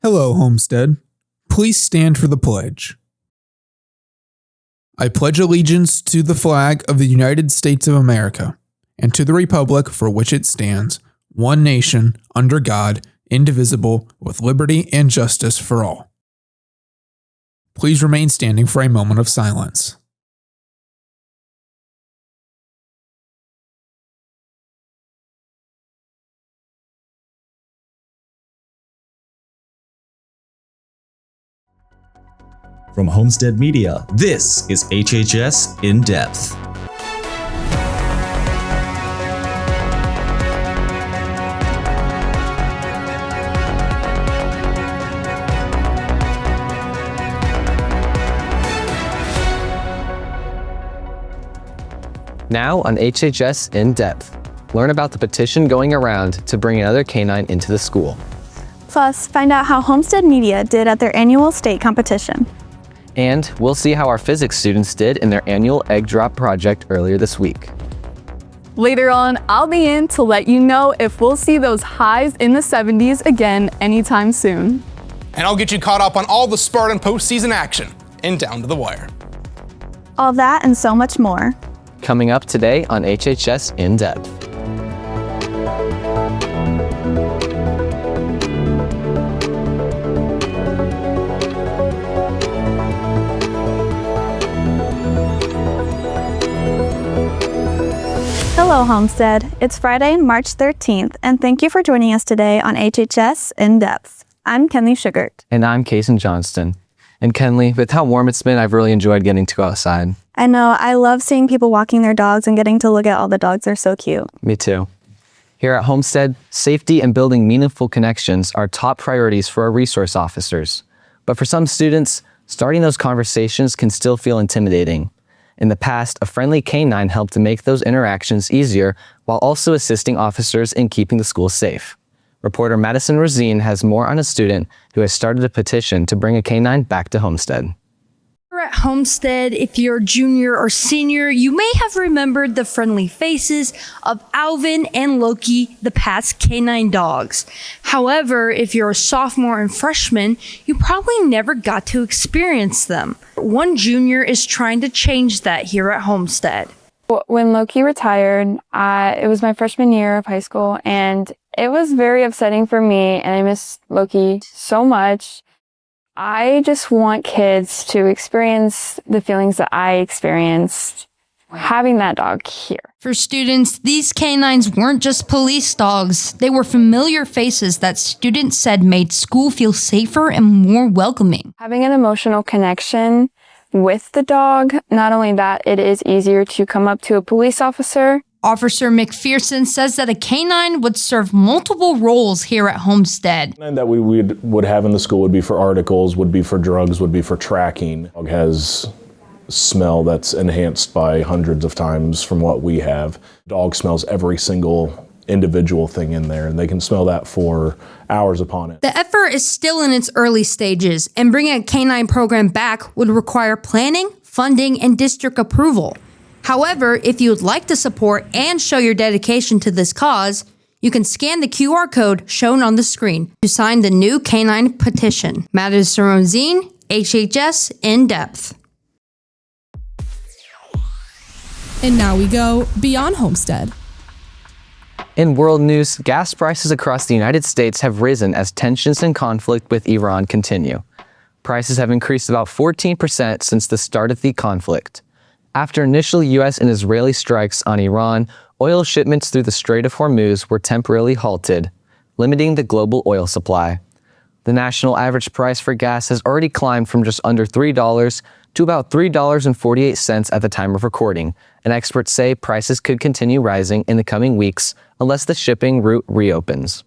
Hello, Homestead. Please stand for the pledge. I pledge allegiance to the flag of the United States of America and to the republic for which it stands, one nation, under God, indivisible, with liberty and justice for all. Please remain standing for a moment of silence. From Homestead Media, this is HHS In-Depth. Now on HHS In-Depth, learn about the petition going around to bring another canine into the school. Plus, find out how Homestead Media did at their annual state competition. And we'll see how our physics students did in their annual egg drop project earlier this week. Later on, I'll be in to let you know if we'll see those highs in the 70s again anytime soon. And I'll get you caught up on all the Spartan postseason action and Down to the Wire. All that and so much more. Coming up today on HHS In-Depth. Hello, Homestead. It's Friday, March 13th, and thank you for joining us today on HHS In-Depth. I'm Kenley Sugart. And I'm Kason Johnston. And Kenley, with how warm it's been, I've really enjoyed getting to go outside. I know, I love seeing people walking their dogs and getting to look at all the dogs. They're so cute. Me too. Here at Homestead, safety and building meaningful connections are top priorities for our resource officers. But for some students, starting those conversations can still feel intimidating. In the past, a friendly canine helped to make those interactions easier while also assisting officers in keeping the school safe. Reporter Madison Rosine has more on a student who has started a petition to bring a canine back to Homestead. At Homestead, if you're a junior or senior, you may have remembered the friendly faces of Alvin and Loki, the past canine dogs. However, if you're a sophomore and freshman, you probably never got to experience them. One junior is trying to change that here at Homestead. When Loki retired, it was my freshman year of high school, and it was very upsetting for me, and I miss Loki so much. I just want kids to experience the feelings that I experienced having that dog here. For students, these canines weren't just police dogs. They were familiar faces that students said made school feel safer and more welcoming. Having an emotional connection with the dog, not only that, it is easier to come up to a police officer. Officer McPherson says that a canine would serve multiple roles here at Homestead. And that we would have in the school would be for articles, would be for drugs, would be for tracking. Dog has smell that's enhanced by hundreds of times from what we have. Dog smells every single individual thing in there, and they can smell that for hours upon it. The effort is still in its early stages, and bringing a canine program back would require planning, funding, and district approval. However, if you would like to support and show your dedication to this cause, you can scan the QR code shown on the screen to sign the new canine petition. Madison Rosine, HHS In-Depth. And now we go beyond Homestead. In world news, gas prices across the United States have risen as tensions and conflict with Iran continue. Prices have increased about 14% since the start of the conflict. After initial U.S. and Israeli strikes on Iran, oil shipments through the Strait of Hormuz were temporarily halted, limiting the global oil supply. The national average price for gas has already climbed from just under $3 to about $3.48 at the time of recording, and experts say prices could continue rising in the coming weeks unless the shipping route reopens.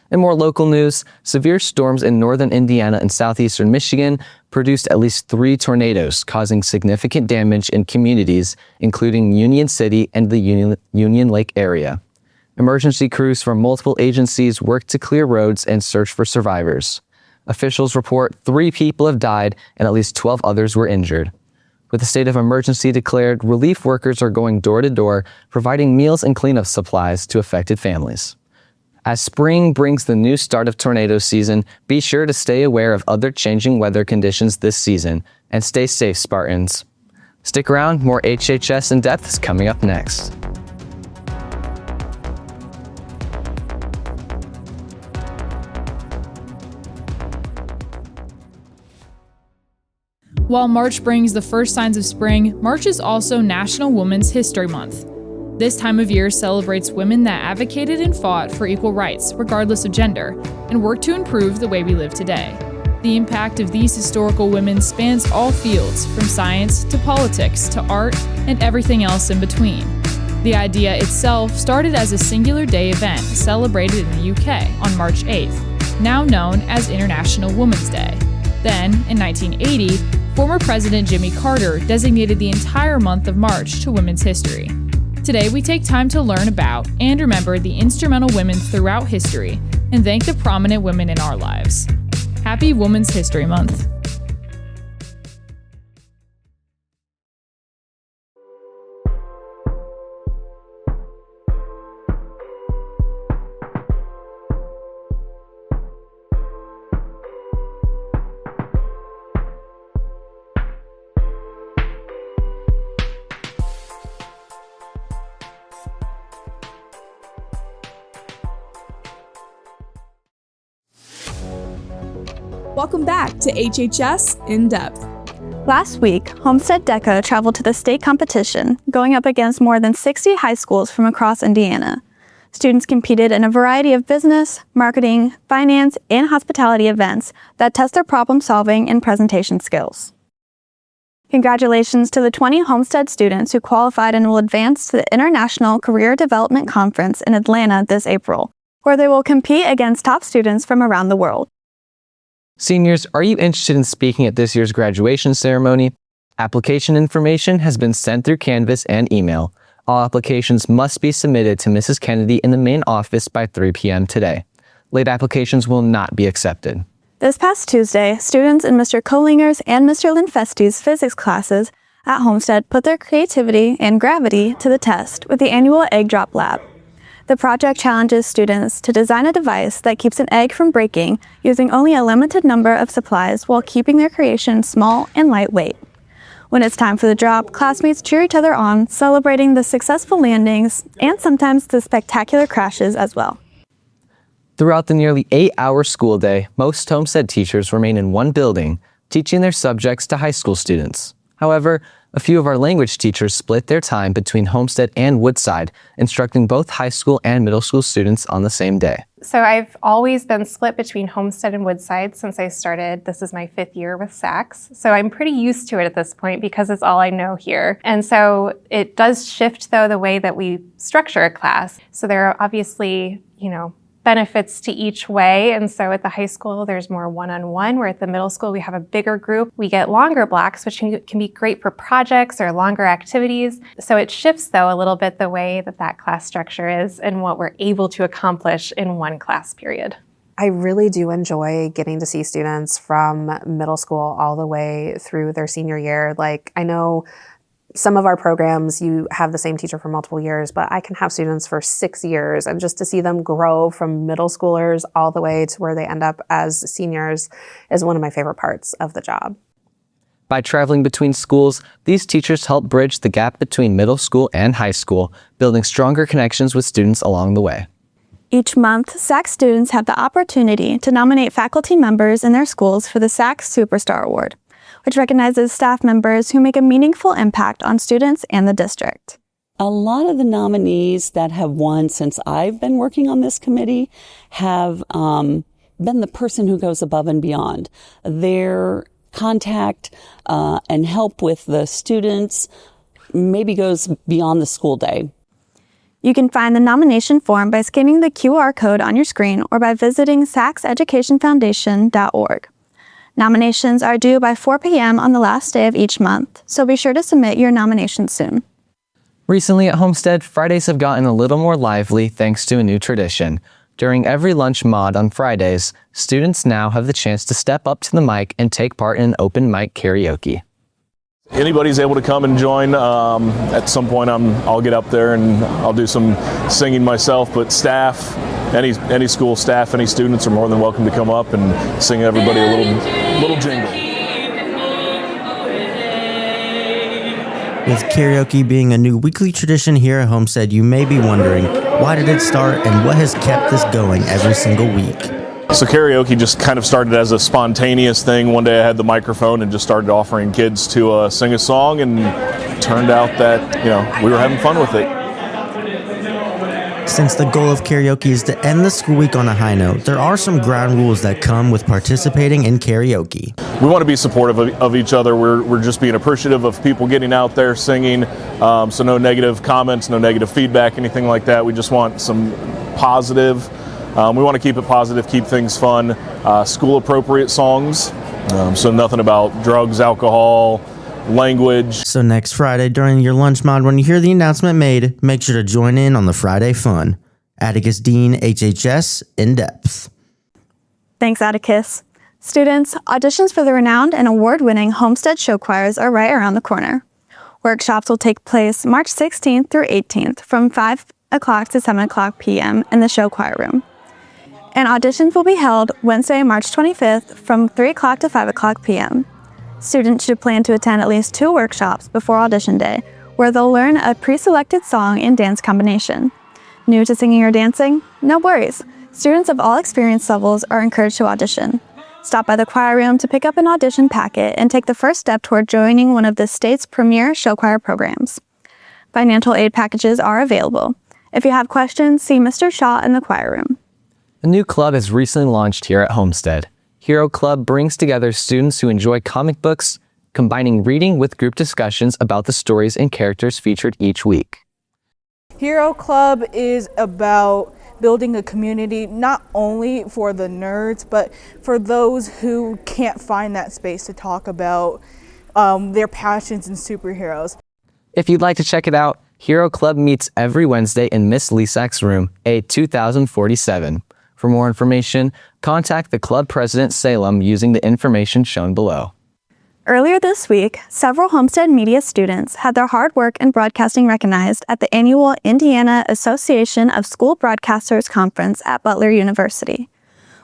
In more local news, severe storms in northern Indiana and southeastern Michigan produced at least 3 tornadoes, causing significant damage in communities, including Union City and the Union Lake area. Emergency crews from multiple agencies worked to clear roads and search for survivors. Officials report 3 people have died and at least 12 others were injured. With a state of emergency declared, relief workers are going door to door, providing meals and cleanup supplies to affected families. As spring brings the new start of tornado season, be sure to stay aware of other changing weather conditions this season, and stay safe, Spartans. Stick around, more HHS In-Depth is coming up next. While March brings the first signs of spring, March is also National Women's History Month. This time of year celebrates women that advocated and fought for equal rights, regardless of gender, and worked to improve the way we live today. The impact of these historical women spans all fields, from science to politics to art and everything else in between. The idea itself started as a singular day event celebrated in the UK on March 8th, now known as International Women's Day. Then, in 1980, former President Jimmy Carter designated the entire month of March to women's history. Today, we take time to learn about and remember the instrumental women throughout history and thank the prominent women in our lives. Happy Women's History Month. Welcome back to HHS In-Depth. Last week, Homestead Deco traveled to the state competition, going up against more than 60 high schools from across Indiana. Students competed in a variety of business, marketing, finance, and hospitality events that test their problem-solving and presentation skills. Congratulations to the 20 Homestead students who qualified and will advance to the International Career Development Conference in Atlanta this April, where they will compete against top students from around the world. Seniors, are you interested in speaking at this year's graduation ceremony? Application information has been sent through Canvas and email. All applications must be submitted to Mrs. Kennedy in the main office by 3 p.m. today. Late applications will not be accepted. This past Tuesday, students in Mr. Kohlinger's and Mr. Linfesty's physics classes at Homestead put their creativity and gravity to the test with the annual Egg Drop Lab. The project challenges students to design a device that keeps an egg from breaking using only a limited number of supplies while keeping their creation small and lightweight. When it's time for the drop, classmates cheer each other on, celebrating the successful landings and sometimes the spectacular crashes as well. Throughout the nearly 8-hour school day, most Homestead teachers remain in one building, teaching their subjects to high school students. However, a few of our language teachers split their time between Homestead and Woodside, instructing both high school and middle school students on the same day. So I've always been split between Homestead and Woodside since I started. This is my 5th year with SACS. So I'm pretty used to it at this point because it's all I know here. And so it does shift, though, the way that we structure a class. So there are obviously, benefits to each way. And so at the high school, there's more one-on-one, where at the middle school, we have a bigger group. We get longer blocks, which can be great for projects or longer activities. So it shifts, though, a little bit the way that class structure is and what we're able to accomplish in one class period. I really do enjoy getting to see students from middle school all the way through their senior year. I know some of our programs, you have the same teacher for multiple years, but I can have students for 6 years, and just to see them grow from middle schoolers all the way to where they end up as seniors is one of my favorite parts of the job. By traveling between schools, these teachers help bridge the gap between middle school and high school, building stronger connections with students along the way. Each month, SACS students have the opportunity to nominate faculty members in their schools for the SACS Superstar Award, which recognizes staff members who make a meaningful impact on students and the district. A lot of the nominees that have won since I've been working on this committee have been the person who goes above and beyond. Their contact and help with the students maybe goes beyond the school day. You can find the nomination form by scanning the QR code on your screen or by visiting saxeducationfoundation.org. Nominations are due by 4 p.m. on the last day of each month, so be sure to submit your nomination soon. Recently at Homestead, Fridays have gotten a little more lively thanks to a new tradition. During every lunch mod on Fridays, students now have the chance to step up to the mic and take part in an open mic karaoke. Anybody's able to come and join. At some point I'll get up there and I'll do some singing myself, but staff, any school staff, any students are more than welcome to come up and sing everybody a little jingle. With karaoke being a new weekly tradition here at Homestead, you may be wondering, why did it start and what has kept this going every single week? So karaoke just kind of started as a spontaneous thing. One day I had the microphone and just started offering kids to sing a song, and turned out that, we were having fun with it. Since the goal of karaoke is to end the school week on a high note, there are some ground rules that come with participating in karaoke. We want to be supportive of each other. We're just being appreciative of people getting out there singing. So no negative comments, no negative feedback, anything like that. We just want some positive. We want to keep it positive, keep things fun. School appropriate songs. So nothing about drugs, alcohol, language. So next Friday during your lunch mod, when you hear the announcement made, make sure to join in on the Friday fun. Atticus Dean, HHS In-Depth. Thanks, Atticus. Students, auditions for the renowned and award-winning Homestead show choirs are right around the corner. Workshops will take place March 16th through 18th from 5 o'clock to 7 o'clock p.m. in the show choir room. And auditions will be held Wednesday, March 25th from 3 o'clock to 5 o'clock p.m. Students should plan to attend at least 2 workshops before audition day, where they'll learn a pre-selected song and dance combination. New to singing or dancing? No worries. Students of all experience levels are encouraged to audition. Stop by the choir room to pick up an audition packet and take the first step toward joining one of the state's premier show choir programs. Financial aid packages are available. If you have questions, see Mr. Shaw in the choir room. A new club has recently launched here at Homestead. Hero Club brings together students who enjoy comic books, combining reading with group discussions about the stories and characters featured each week. Hero Club is about building a community not only for the nerds, but for those who can't find that space to talk about their passions in superheroes. If you'd like to check it out, Hero Club meets every Wednesday in Miss Lisak's room, A2047. For more information, contact the club president, Salem, using the information shown below. Earlier this week, several Homestead Media students had their hard work in broadcasting recognized at the annual Indiana Association of School Broadcasters Conference at Butler University.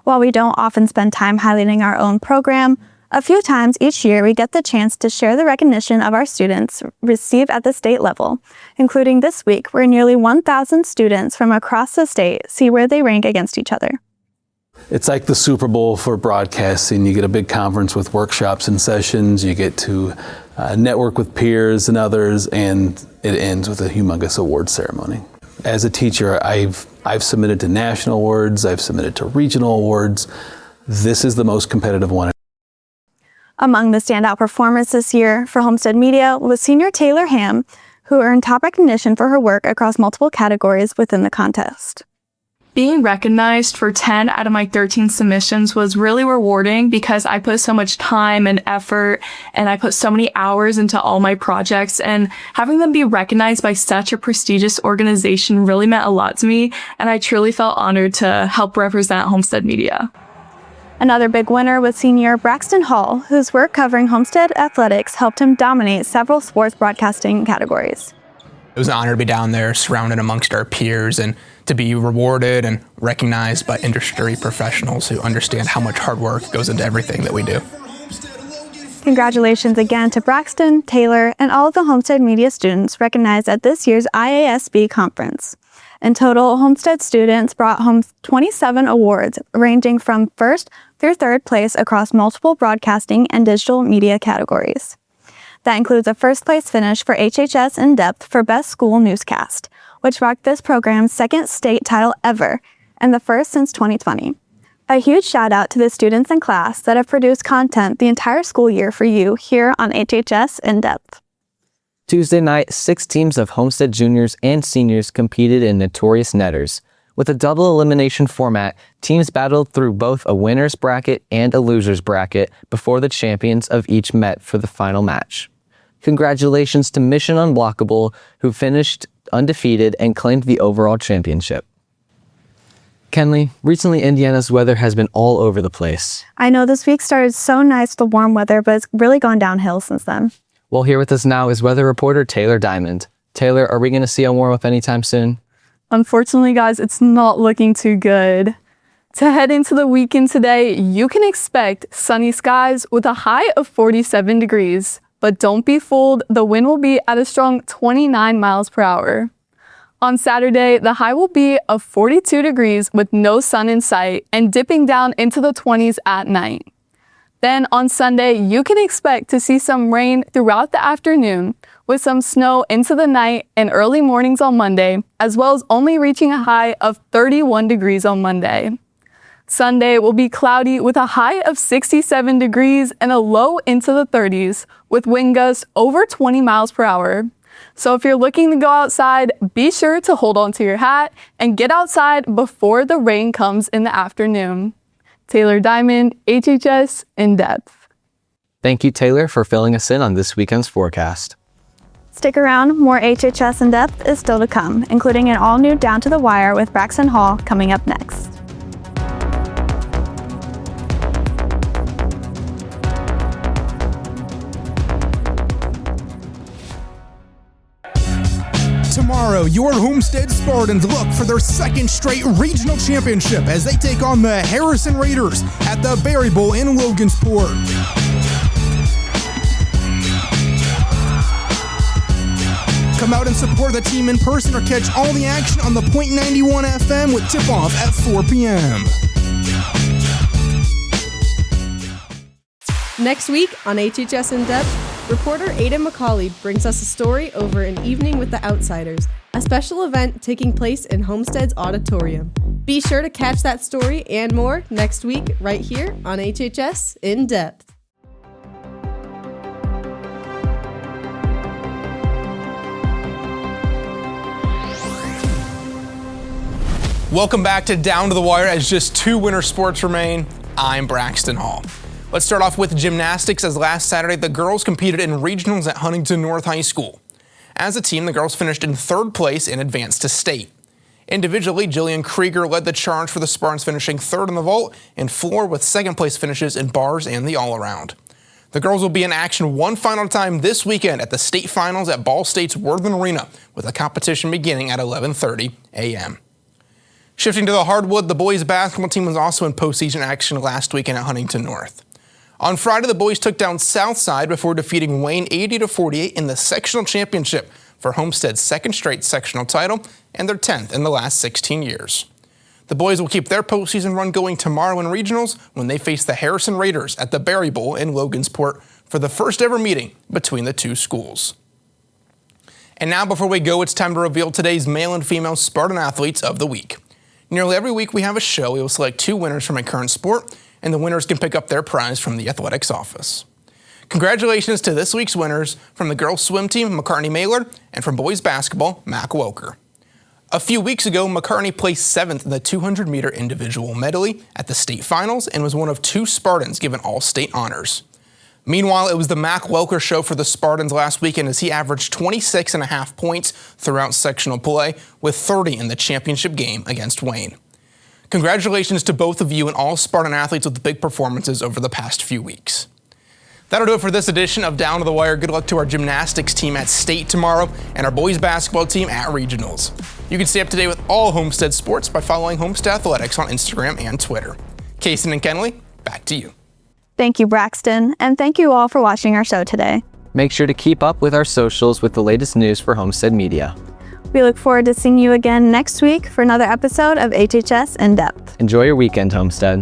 While we don't often spend time highlighting our own program, a few times each year we get the chance to share the recognition of our students received at the state level, including this week where nearly 1,000 students from across the state see where they rank against each other. It's like the Super Bowl for broadcasting. You get a big conference with workshops and sessions. You get to network with peers and others, and it ends with a humongous award ceremony. As a teacher, I've submitted to national awards. I've submitted to regional awards. This is the most competitive one. Among the standout performers this year for Homestead Media was senior Taylor Ham, who earned top recognition for her work across multiple categories within the contest. Being recognized for 10 out of my 13 submissions was really rewarding because I put so much time and effort and I put so many hours into all my projects, and having them be recognized by such a prestigious organization really meant a lot to me, and I truly felt honored to help represent Homestead Media. Another big winner was senior Braxton Hall, whose work covering Homestead athletics helped him dominate several sports broadcasting categories. It was an honor to be down there surrounded amongst our peers and to be rewarded and recognized by industry professionals who understand how much hard work goes into everything that we do. Congratulations again to Braxton, Taylor, and all of the Homestead Media students recognized at this year's IASB conference. In total, Homestead students brought home 27 awards, ranging from first through third place across multiple broadcasting and digital media categories. That includes a first place finish for HHS In-Depth for Best School Newscast, which marked this program's second state title ever, and the first since 2020. A huge shout out to the students in class that have produced content the entire school year for you here on HHS In-Depth. Tuesday night, 6 teams of Homestead juniors and seniors competed in Notorious Netters. With a double elimination format, teams battled through both a winner's bracket and a loser's bracket before the champions of each met for the final match. Congratulations to Mission Unblockable, who finished undefeated and claimed the overall championship. Kenley, recently Indiana's weather has been all over the place. I know this week started so nice with the warm weather, but it's really gone downhill since then. Well, here with us now is weather reporter Taylor Diamond. Taylor, are we going to see a warm-up anytime soon? Unfortunately, guys, it's not looking too good. To head into the weekend today, you can expect sunny skies with a high of 47 degrees. But don't be fooled, the wind will be at a strong 29 miles per hour. On Saturday, the high will be of 42 degrees with no sun in sight and dipping down into the 20s at night. Then on Sunday, you can expect to see some rain throughout the afternoon with some snow into the night and early mornings on Monday, as well as only reaching a high of 31 degrees on Monday. Sunday will be cloudy with a high of 67 degrees and a low into the 30s with wind gusts over 20 miles per hour. So if you're looking to go outside, be sure to hold on to your hat and get outside before the rain comes in the afternoon. Taylor Diamond, HHS In-Depth. Thank you, Taylor, for filling us in on this weekend's forecast. Stick around, more HHS In-Depth is still to come, including an all-new Down to the Wire with Braxton Hall coming up next. Tomorrow, your Homestead Spartans look for their second straight regional championship as they take on the Harrison Raiders at the Berry Bowl in Logansport. Come out and support the team in person or catch all the action on the .91 FM with tip-off at 4 p.m. Next week on HHS In-Depth, reporter Ada McCauley brings us a story over an evening with the Outsiders, a special event taking place in Homestead's auditorium. Be sure to catch that story and more next week right here on HHS In-Depth. Welcome back to Down to the Wire as just 2 winter sports remain. I'm Braxton Hall. Let's start off with gymnastics, as last Saturday the girls competed in regionals at Huntington North High School. As a team, the girls finished in 3rd place and advanced to state. Individually, Jillian Krieger led the charge for the Spartans, finishing 3rd in the vault and floor with 2nd place finishes in bars and the all-around. The girls will be in action one final time this weekend at the state finals at Ball State's Worthen Arena, with the competition beginning at 11:30 a.m. Shifting to the hardwood, the boys basketball team was also in postseason action last weekend at Huntington North. On Friday, the boys took down Southside before defeating Wayne 80-48 in the sectional championship for Homestead's 2nd straight sectional title and their 10th in the last 16 years. The boys will keep their postseason run going tomorrow in regionals when they face the Harrison Raiders at the Berry Bowl in Logansport for the first ever meeting between the two schools. And now, before we go, it's time to reveal today's male and female Spartan athletes of the week. Nearly every week we have a show. We will select 2 winners from a current sport, and the winners can pick up their prize from the athletics office. Congratulations to this week's winners from the girls swim team, McCartney Mailer, and from boys basketball, Mac Welker. A few weeks ago, McCartney placed 7th in the 200-meter individual medley at the state finals and was one of 2 Spartans given all-state honors. Meanwhile, it was the Mac Welker show for the Spartans last weekend as he averaged 26.5 points throughout sectional play, with 30 in the championship game against Wayne. Congratulations to both of you and all Spartan athletes with the big performances over the past few weeks. That'll do it for this edition of Down to the Wire. Good luck to our gymnastics team at state tomorrow and our boys basketball team at regionals. You can stay up to date with all Homestead sports by following Homestead Athletics on Instagram and Twitter. Kason and Kenley, back to you. Thank you, Braxton, and thank you all for watching our show today. Make sure to keep up with our socials with the latest news for Homestead Media. We look forward to seeing you again next week for another episode of HHS In-Depth. Enjoy your weekend, Homestead.